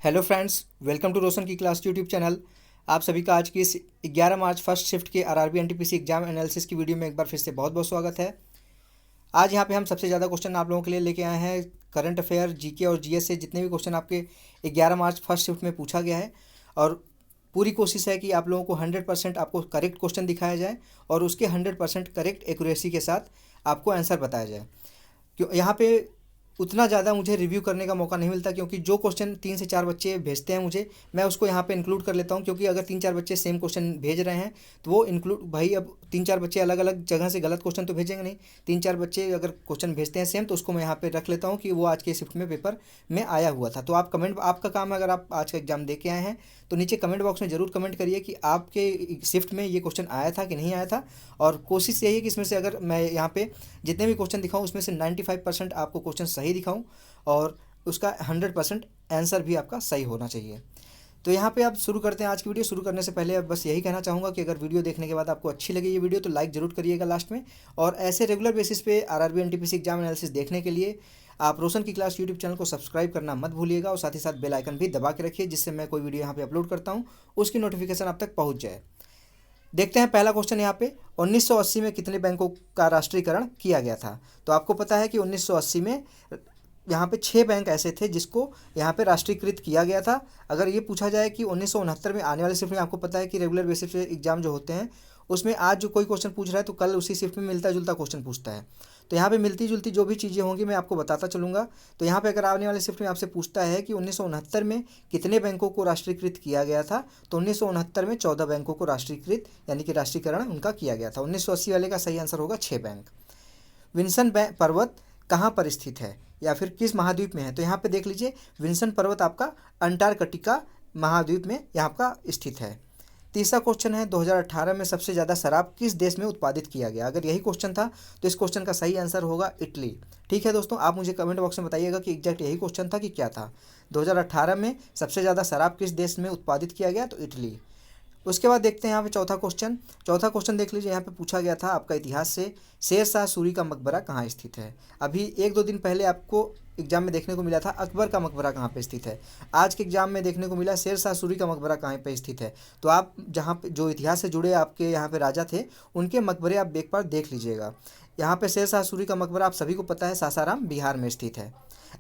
Hello friends, welcome to रोशन की class YouTube channel. आप सभी का आज की इस 11 मार्च फर्स्ट शिफ्ट के आरआरबी एनटीपीसी एग्जाम एनालिसिस की वीडियो में एक बार फिर से बहुत बहुत स्वागत है। आज यहाँ पे हम सबसे ज़्यादा क्वेश्चन आप लोगों के लिए लेके आए हैं करंट अफेयर, जीके और जीएस से जितने भी क्वेश्चन आपके 11 मार्च फर्स्ट शिफ्ट में पूछा गया है। और पूरी कोशिश है कि आप लोगों को 100% आपको करेक्ट क्वेश्चन दिखाया जाए और उसके 100% करेक्ट एक्यूरेसी के साथ आपको आंसर बताया जाए। क्यों यहाँ पे उतना ज़्यादा मुझे रिव्यू करने का मौका नहीं मिलता, क्योंकि जो क्वेश्चन 3 से 4 बच्चे भेजते हैं मुझे, मैं उसको यहाँ पे इंक्लूड कर लेता हूँ। क्योंकि अगर 3-4 बच्चे सेम क्वेश्चन भेज रहे हैं तो वो इंक्लूड, भाई अब 3-4 बच्चे अलग अलग जगह से गलत क्वेश्चन तो भेजेंगे नहीं। 3-4 बच्चे अगर क्वेश्चन भेजते हैं सेम, तो उसको मैं यहाँ पे रख लेता हूँ कि वो आज के शिफ्ट में पेपर में आया हुआ था। तो आप कमेंट, आपका काम है, अगर आप आज का एग्जाम दे के आए हैं तो नीचे कमेंट बॉक्स में ज़रूर कमेंट करिए कि आपके शिफ्ट में ये क्वेश्चन आया था कि नहीं आया था। और कोशिश यही है कि इसमें से अगर मैं यहाँ पे जितने भी क्वेश्चन दिखाऊँ उसमें से 95% आपको क्वेश्चन सही दिखाऊँ और उसका 100% आंसर भी आपका सही होना चाहिए। तो यहाँ पे आप शुरू करते हैं आज की वीडियो। शुरू करने से पहले अब बस यही कहना चाहूँगा कि अगर वीडियो देखने के बाद आपको अच्छी लगी ये वीडियो तो लाइक ज़रूर करिएगा लास्ट में। और ऐसे रेगुलर बेसिस पे आरआरबी एनटीपीसी एग्जाम एनालिसिस देखने के लिए आप रोशन की क्लास यूट्यूब चैनल को सब्सक्राइब करना मत भूलिएगा और साथ ही साथ बेल आइकन भी दबा के रखिए, जिससे मैं कोई वीडियो यहाँ पे अपलोड करता हूँ उसकी नोटिफिकेशन आप तक पहुँच जाए। देखते हैं पहला क्वेश्चन यहाँ पे, 1980 में कितने बैंकों का राष्ट्रीयकरण किया गया था। तो आपको पता है कि 1980 में यहाँ पे 6 बैंक ऐसे थे जिसको यहाँ पे राष्ट्रीयकृत किया गया था। अगर ये पूछा जाए कि 1969 में आने वाले शिफ्ट में, आपको पता है कि रेगुलर बेसिस पे एग्जाम जो होते हैं उसमें आज जो कोई क्वेश्चन पूछ रहा है तो कल उसी शिफ्ट में मिलता जुलता क्वेश्चन पूछता है। तो यहाँ पे मिलती जुलती जो भी चीज़ें होंगी मैं आपको बताता चलूँगा। तो यहाँ पे अगर आने वाले शिफ्ट में आपसे पूछता है कि 1969 में कितने बैंकों को राष्ट्रीयकृत किया गया था, तो 1969 में 14 बैंकों को राष्ट्रीयकृत यानी कि राष्ट्रीयकरण उनका किया गया था। 1980 वाले का सही आंसर होगा 6 बैंक। विंसन पर्वत कहाँ पर स्थित है या फिर किस महाद्वीप में है। तो यहाँ पे देख लीजिए, विंसन पर्वत आपका अंटार्कटिका महाद्वीप में यहाँ आपका स्थित है। तीसरा क्वेश्चन है, 2018 में सबसे ज़्यादा शराब किस देश में उत्पादित किया गया। अगर यही क्वेश्चन था तो इस क्वेश्चन का सही आंसर होगा इटली। ठीक है दोस्तों, आप मुझे कमेंट बॉक्स में बताइएगा कि एग्जैक्ट यही क्वेश्चन था कि क्या था। 2018 में सबसे ज़्यादा शराब किस देश में उत्पादित किया गया, तो इटली। उसके बाद देखते हैं यहाँ पे चौथा क्वेश्चन। चौथा क्वेश्चन देख लीजिए, यहाँ पे पूछा गया था आपका इतिहास से, शेर शाह सूरी का मकबरा कहाँ स्थित है। अभी 1-2 दिन पहले आपको एग्जाम में देखने को मिला था अकबर का मकबरा कहाँ पे स्थित है। आज के एग्जाम में देखने को मिला शेर शाह सूरी का मकबरा कहाँ पे स्थित है। तो आप जहाँ पे जो इतिहास से जुड़े आपके यहाँ पे राजा थे उनके मकबरे आप एक बार देख लीजिएगा। यहाँ पे शेर शाह सूरी का मकबरा आप सभी को पता है सासाराम बिहार में स्थित है।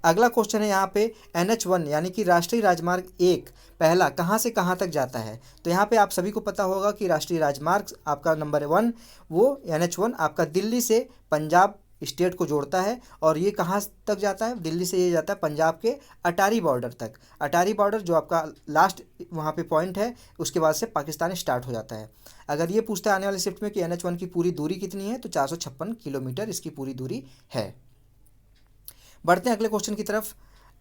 अगला क्वेश्चन है यहाँ पे, NH1 यानी कि राष्ट्रीय राजमार्ग 1 पहला कहाँ से कहाँ तक जाता है। तो यहाँ पे आप सभी को पता होगा कि राष्ट्रीय राजमार्ग आपका नंबर 1 वो NH1 आपका दिल्ली से पंजाब स्टेट को जोड़ता है। और ये कहाँ तक जाता है, दिल्ली से ये जाता है पंजाब के अटारी बॉर्डर तक। अटारी बॉर्डर जो आपका लास्ट वहाँ पे पॉइंट है, उसके बाद से पाकिस्तान स्टार्ट हो जाता है। अगर ये पूछता है आने वाले शिफ्ट में कि NH1 की पूरी दूरी कितनी है, तो 456 किलोमीटर इसकी पूरी दूरी है। बढ़ते हैं अगले क्वेश्चन की तरफ।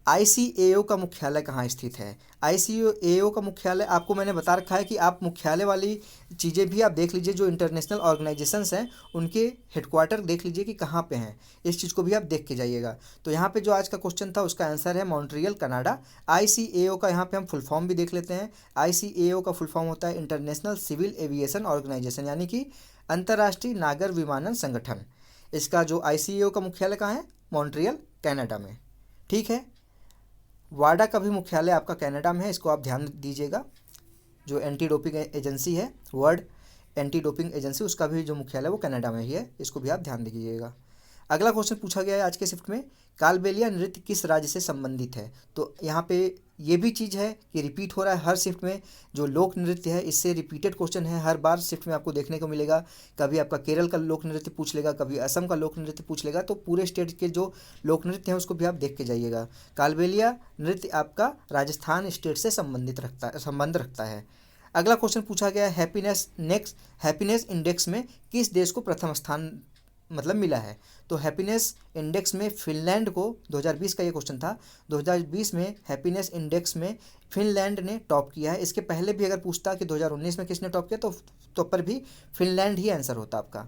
ICAO का मुख्यालय कहाँ स्थित है। ICAO का मुख्यालय आपको मैंने बता रखा है कि आप मुख्यालय वाली चीज़ें भी आप देख लीजिए, जो इंटरनेशनल ऑर्गेनाइजेशंस हैं उनके हेडक्वार्टर देख लीजिए कि कहाँ पे हैं, इस चीज़ को भी आप देख के जाइएगा। तो यहाँ पे जो आज का क्वेश्चन था उसका आंसर है मॉन्ट्रियल, कनाडा। ICAO का यहाँ पे हम फुल फॉर्म भी देख लेते हैं। ICAO का फुल फॉर्म होता है इंटरनेशनल सिविल एविएशन ऑर्गेनाइजेशन, यानी कि अंतर्राष्ट्रीय नागर विमानन संगठन। इसका जो ICAO का मुख्यालय कहाँ है, मॉन्ट्रियल, कनाडा में। ठीक है, वाडा का भी मुख्यालय आपका कनाडा में है, इसको आप ध्यान दीजिएगा। जो एंटी डोपिंग एजेंसी है, वर्ल्ड एंटी डोपिंग एजेंसी, उसका भी जो मुख्यालय है वो कनाडा में ही है, इसको भी आप ध्यान दीजिएगा। अगला क्वेश्चन पूछा गया है आज के शिफ्ट में, कालबेलिया नृत्य किस राज्य से संबंधित है। तो यहाँ पे ये भी चीज़ है कि रिपीट हो रहा है हर शिफ्ट में, जो लोक नृत्य है इससे रिपीटेड क्वेश्चन है, हर बार शिफ्ट में आपको देखने को मिलेगा। कभी आपका केरल का लोक नृत्य पूछ लेगा, कभी असम का लोक नृत्य पूछ लेगा, तो पूरे स्टेट के जो लोक नृत्य हैं उसको भी आप देख के जाइएगा। कालबेलिया नृत्य आपका राजस्थान स्टेट से संबंध रखता है। अगला क्वेश्चन पूछा गया है, हैप्पीनेस इंडेक्स में किस देश को प्रथम स्थान मतलब मिला है। तो हैप्पीनेस इंडेक्स में फिनलैंड को, 2020 का ये क्वेश्चन था, 2020 में हैप्पीनेस इंडेक्स में फिनलैंड ने टॉप किया है। इसके पहले भी अगर पूछता कि 2019 में किसने टॉप किया तो पर भी फिनलैंड ही आंसर होता आपका।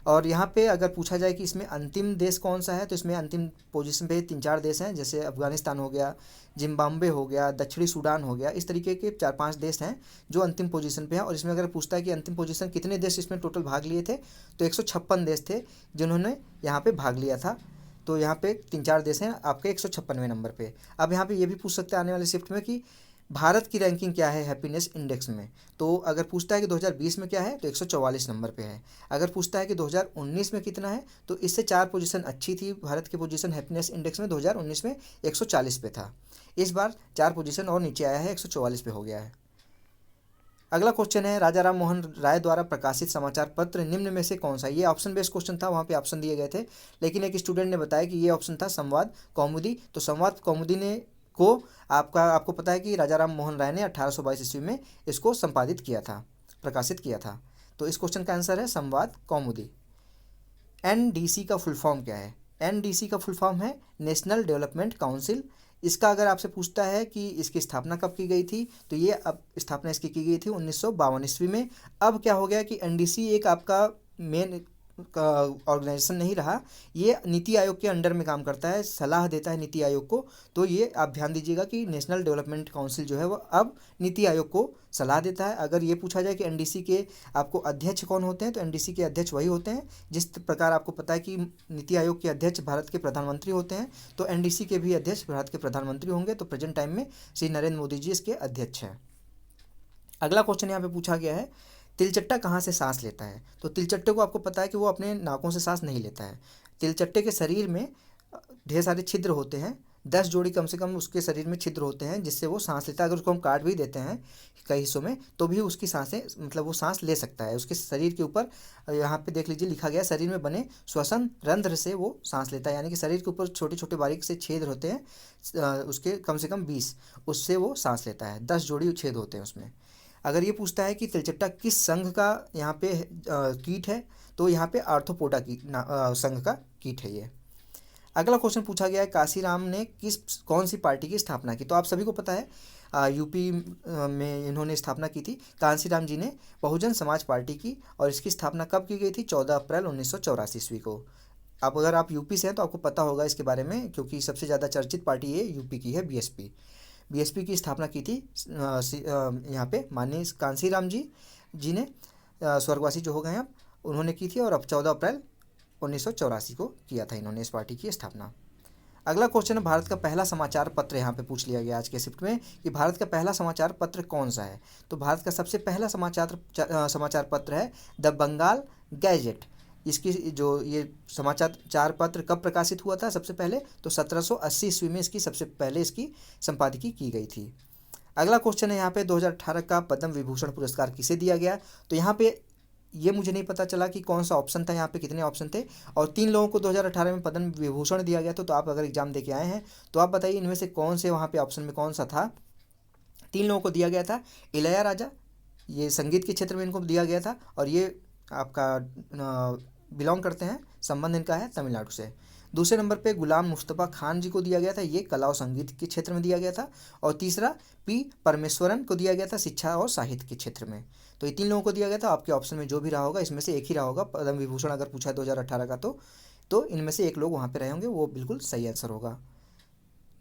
और यहाँ पे अगर पूछा जाए कि इसमें अंतिम देश कौन सा है, तो इसमें अंतिम पोजीशन पे 3-4 देश हैं, जैसे अफगानिस्तान हो गया, जिम्बाब्वे हो गया, दक्षिणी सूडान हो गया, इस तरीके के 4-5 देश हैं जो अंतिम पोजीशन पे हैं। और इसमें अगर पूछता है कि अंतिम पोजीशन कितने देश इसमें टोटल भाग लिए थे, तो 156 देश थे जिन्होंने यहाँ पे भाग लिया था। तो यहाँ पे 3-4 देश हैं आपके 156वें नंबर पे। अब यहाँ पे ये भी पूछ सकते हैं आने वाले शिफ्ट में कि भारत की रैंकिंग क्या है हैप्पीनेस इंडेक्स में। तो अगर पूछता है कि 2020 में क्या है तो 144 नंबर पे है। अगर पूछता है कि 2019 में कितना है तो इससे 4 पोजीशन अच्छी थी भारत की पोजीशन हैप्पीनेस इंडेक्स में, 2019 में 140 पे था। इस बार 4 पोजीशन और नीचे आया है, 144 पे हो गया है। अगला क्वेश्चन है राजा राम मोहन राय द्वारा प्रकाशित समाचार पत्र निम्न में से कौन सा। ये ऑप्शन बेस्ड क्वेश्चन था, वहाँ पे ऑप्शन दिए गए थे, लेकिन एक स्टूडेंट ने बताया कि ये ऑप्शन था संवाद कौमुदी। तो संवाद कौमुदी ने को आपको पता है कि राजा राम मोहन राय ने 1822 ईस्वी में इसको संपादित किया था, प्रकाशित किया था। तो इस क्वेश्चन का आंसर है संवाद कौमुदी। एनडीसी का फुल फॉर्म क्या है? एनडीसी का फुल फॉर्म है नेशनल डेवलपमेंट काउंसिल। इसका अगर आपसे पूछता है कि इसकी स्थापना कब की गई थी तो ये अब स्थापना इसकी की गई थी 1952 ईस्वी में। अब क्या हो गया कि एनडीसी एक आपका मेन ऑर्गेनाइजेशन नहीं रहा, ये नीति आयोग के अंडर में काम करता है, सलाह देता है नीति आयोग को। तो ये आप ध्यान दीजिएगा कि नेशनल डेवलपमेंट काउंसिल जो है वो अब नीति आयोग को सलाह देता है। अगर ये पूछा जाए कि एनडीसी के आपको अध्यक्ष कौन होते हैं तो एनडीसी के अध्यक्ष वही होते हैं जिस प्रकार आपको पता है कि नीति आयोग के अध्यक्ष भारत के प्रधानमंत्री होते हैं, तो एनडीसी के भी अध्यक्ष भारत के प्रधानमंत्री होंगे। तो प्रेजेंट टाइम में श्री नरेंद्र मोदी जी इसके अध्यक्ष हैं। अगला क्वेश्चन यहाँ पे पूछा गया है तिलचट्टा कहाँ से सांस लेता है। तो तिलचट्टे को आपको पता है कि वो अपने नाकों से सांस नहीं लेता है। तिलचट्टे के शरीर में ढेर सारे छिद्र होते हैं, 10 जोड़ी कम से कम उसके शरीर में छिद्र होते हैं जिससे वो सांस लेता है। अगर उसको हम काट भी देते हैं कई हिस्सों में तो भी उसकी सांसें मतलब वो सांस ले सकता है। उसके शरीर के ऊपर यहाँ पे देख लीजिए लिखा गया है शरीर में बने श्वसन रंध्र से वो सांस लेता है, यानी कि शरीर के ऊपर छोटे छोटे बारीक से छेद होते हैं उसके कम से कम 20, उससे वो सांस लेता है। 10 जोड़ी छेद होते हैं उसमें। अगर ये पूछता है कि तिलचट्टा किस संघ का यहाँ पे कीट है तो यहाँ पे आर्थ्रोपोडा की संघ का कीट है ये। अगला क्वेश्चन पूछा गया है काशीराम ने कौन सी पार्टी की स्थापना की। तो आप सभी को पता है यूपी में इन्होंने स्थापना की थी। काशीराम जी ने बहुजन समाज पार्टी की और इसकी स्थापना कब की गई थी? 14 अप्रैल 1984 ईस्वी को। अब अगर आप यूपी से हैं तो आपको पता होगा इसके बारे में, क्योंकि सबसे ज़्यादा चर्चित पार्टी ये यूपी की है, बीएसपी की स्थापना की थी यहाँ पे माननीय कांसीराम जी ने, स्वर्गवासी जो हो गए हैं अब, उन्होंने की थी। और अब 14 अप्रैल 1984 को किया था इन्होंने इस पार्टी की स्थापना। अगला क्वेश्चन है भारत का पहला समाचार पत्र यहाँ पे पूछ लिया गया आज के शिफ्ट में कि भारत का पहला समाचार पत्र कौन सा है। तो भारत का सबसे पहला समाचार पत्र है द बंगाल गैजेट। इसकी जो ये समाचार पत्र कब प्रकाशित हुआ था सबसे पहले? तो 1780 ईस्वी में इसकी सबसे पहले इसकी संपादकीय की गई थी। अगला क्वेश्चन है यहाँ पे 2018 का पद्म विभूषण पुरस्कार किसे दिया गया। तो यहाँ पे ये मुझे नहीं पता चला कि कौन सा ऑप्शन था, यहाँ पे कितने ऑप्शन थे, और 3 लोगों को 2018 में पद्म विभूषण दिया गया था। तो आप अगर एग्जाम दे के आए हैं तो आप बताइए इनमें से कौन से वहाँ पे ऑप्शन में कौन सा था। 3 लोगों को दिया गया था इलैयाराजा, ये संगीत के क्षेत्र में इनको दिया गया था और ये आपका बिलोंग करते हैं, संबंध इनका है तमिलनाडु से। दूसरे नंबर पे गुलाम मुस्तफ़ा खान जी को दिया गया था, ये कला और संगीत के क्षेत्र में दिया गया था। और तीसरा पी परमेश्वरन को दिया गया था शिक्षा और साहित्य के क्षेत्र में। तो ये 3 लोगों को दिया गया था। आपके ऑप्शन में जो भी रहा होगा इसमें से एक ही रहा होगा पद्म विभूषण अगर पूछा है 2018 का तो इनमें से एक लोग वहाँ पे रहे होंगे, वो बिल्कुल सही आंसर होगा।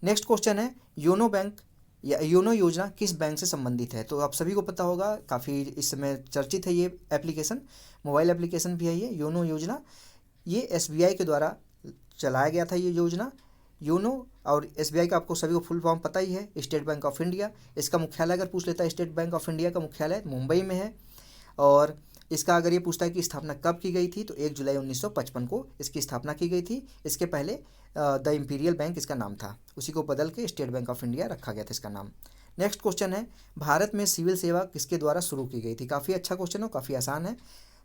नेक्स्ट क्वेश्चन है योनो बैंक या योनो योजना किस बैंक से संबंधित है। तो आप सभी को पता होगा, काफ़ी इस समय चर्चित है ये एप्लीकेशन, मोबाइल एप्लीकेशन भी है ये योनो योजना। ये एसबीआई के द्वारा चलाया गया था ये योजना योनो। और एसबीआई का आपको सभी को फुल फॉर्म पता ही है, स्टेट बैंक ऑफ इंडिया। इसका मुख्यालय अगर पूछ लेता है, स्टेट बैंक ऑफ इंडिया का मुख्यालय मुंबई में है। और इसका अगर ये पूछता है कि स्थापना कब की गई थी तो 1 जुलाई 1955 को इसकी स्थापना की गई थी। इसके पहले द इम्पीरियल बैंक इसका नाम था, उसी को बदल के स्टेट बैंक ऑफ इंडिया रखा गया था इसका नाम। नेक्स्ट क्वेश्चन है भारत में सिविल सेवा किसके द्वारा शुरू की गई थी। काफ़ी अच्छा क्वेश्चन है, काफ़ी आसान है।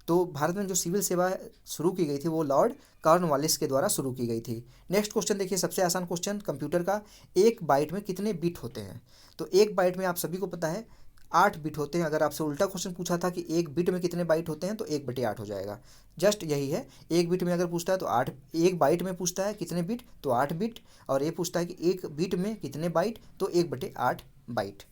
तो भारत में जो सिविल सेवा शुरू की गई थी वो लॉर्ड कॉर्नवालिस के द्वारा शुरू की गई थी। नेक्स्ट क्वेश्चन देखिए, सबसे आसान क्वेश्चन कंप्यूटर का, 1 बाइट में कितने बिट होते हैं। तो 1 बाइट में आप सभी को पता है 8 बिट होते हैं। अगर आपसे उल्टा क्वेश्चन पूछा था कि 1 बिट में कितने बाइट होते हैं तो 1/8 हो जाएगा। जस्ट यही है, 1 बिट में अगर पूछता है तो 8, 1 बाइट में पूछता है कितने बिट तो 8 बिट, और ये पूछता है कि 1 बिट में कितने बाइट तो 1/8 बाइट।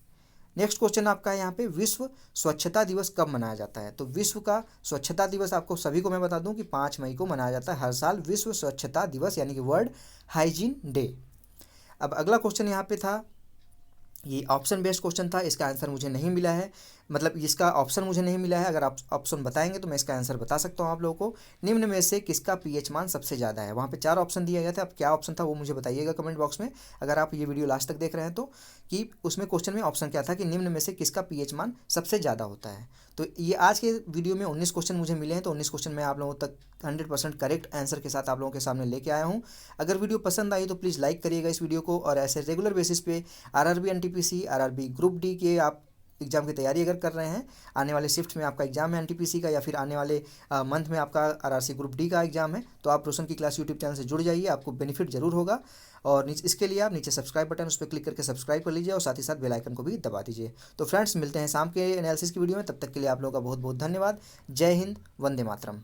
नेक्स्ट क्वेश्चन आपका है यहाँ पे विश्व स्वच्छता दिवस कब मनाया जाता है। तो विश्व का स्वच्छता दिवस आपको सभी को मैं बता दूं कि 5 मई को मनाया जाता है हर साल, विश्व स्वच्छता दिवस यानी कि वर्ल्ड हाइजीन डे। अब अगला क्वेश्चन यहाँ पे था, ये ऑप्शन बेस्ड क्वेश्चन था, इसका आंसर मुझे नहीं मिला है। मतलब इसका ऑप्शन मुझे नहीं मिला है, अगर आप ऑप्शन बताएंगे तो मैं इसका आंसर बता सकता हूँ आप लोगों को। निम्न में से किसका पीएच मान सबसे ज़्यादा है? वहाँ पे 4 ऑप्शन दिया गया था, अब क्या ऑप्शन था वो मुझे बताइएगा कमेंट बॉक्स में, अगर आप ये वीडियो लास्ट तक देख रहे हैं तो, कि उसमें क्वेश्चन में ऑप्शन क्या था कि निम्न में से किसका पीएच मान सबसे ज़्यादा होता है। तो ये आज के वीडियो में 19 क्वेश्चन मुझे मिले हैं, तो 19 क्वेश्चन मैं आप लोगों तक 100% करेक्ट आंसर के साथ आप लोगों के सामने लेके आया हूँ। अगर वीडियो पसंद आई तो प्लीज़ लाइक करिएगा इस वीडियो को, और ऐसे रेगुलर बेसिस पे RRB NTPC, RRB group D के आप एग्जाम की तैयारी अगर कर रहे हैं, आने वाले शिफ्ट में आपका एग्जाम है एनटीपीसी का, या फिर आने वाले मंथ में आपका आरआरसी ग्रुप डी का एग्जाम है, तो आप रोशन की क्लास यूट्यूब चैनल से जुड़ जाइए, आपको बेनिफिट जरूर होगा। और इसके लिए आप नीचे सब्सक्राइब बटन उस पर क्लिक करके सब्सक्राइब कर लीजिए, और साथ ही साथ बेल आइकन को भी दबा दीजिए। तो फ्रेंड्स, मिलते हैं शाम के एनालिसिस की वीडियो में, तब तक के लिए आप लोगों का बहुत बहुत धन्यवाद। जय हिंद, वंदे मातरम।